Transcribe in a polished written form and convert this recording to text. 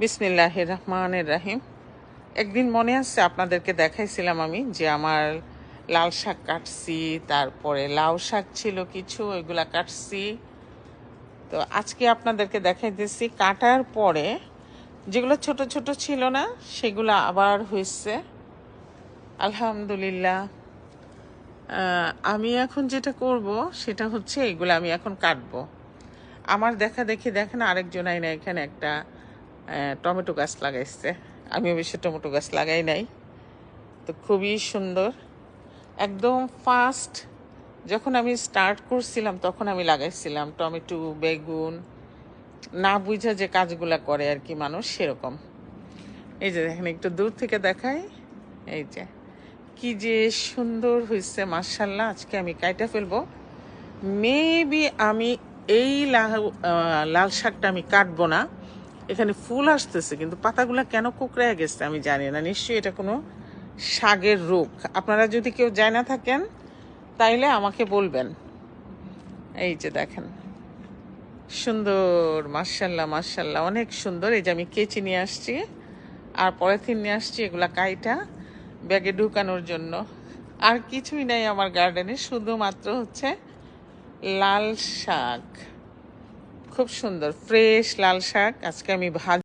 বিসমিল্লাহির রহমানির রহিম। একদিন মনে আছে আপনাদেরকে দেখাইছিলাম আমি যে আমার লাল শাক কাটছি, তারপরে লাউ শাক ছিল কিছু, ওইগুলা কাটছি। তো আজকে আপনাদেরকে দেখাইতেছি কাটার পরে যেগুলো ছোট ছোট ছিল না সেগুলো আবার হয়েছে, আলহামদুলিল্লাহ। আমি এখন যেটা করব সেটা হচ্ছে এগুলো আমি এখন কাটবো। আমার দেখা দেখি দেখেন আরেকজন আইনা এখানে একটা টমেটো গাছ লাগাইছে। আমি অবশ্য টমেটো গাছ লাগাই নাই, তো খুবই সুন্দর। একদম ফার্স্ট যখন আমি স্টার্ট করছিলাম তখন আমি লাগাইছিলাম টমেটো, বেগুন, না বুঝা যে কাজগুলা করে আর কি মানুষ, সেরকম। এই যে দেখেন, একটু দূর থেকে দেখাই, এই যে কি যে সুন্দর হয়েছে মাশাল্লাহ। আজকে আমি কাইটা ফেলবো। মেবি আমি এই লাল শাকটা আমি কাটবো না, এখানে ফুল আসতেছে কিন্তু পাতাগুলো কেন কুকড়ে গেছে আমি জানি না। নিশ্চয়ই এটা কোনো শাকের রোগ। আপনারা যদি কেউ জানা থাকেন তাইলে আমাকে বলবেন। এই যে দেখেন, সুন্দর, মাশাল্লাহ মাশাল্লাহ, অনেক সুন্দর। এই যে আমি কেচি নিয়ে আসছি আর পলিথিন নিয়ে আসছি এগুলা কাইটা ব্যাগে ঢুকানোর জন্য। আর কিছুই নাই আমার গার্ডেনে, শুধুমাত্র হচ্ছে লাল শাক। খুব সুন্দর ফ্রেশ লাল শাক আজকে আমি ভাজি।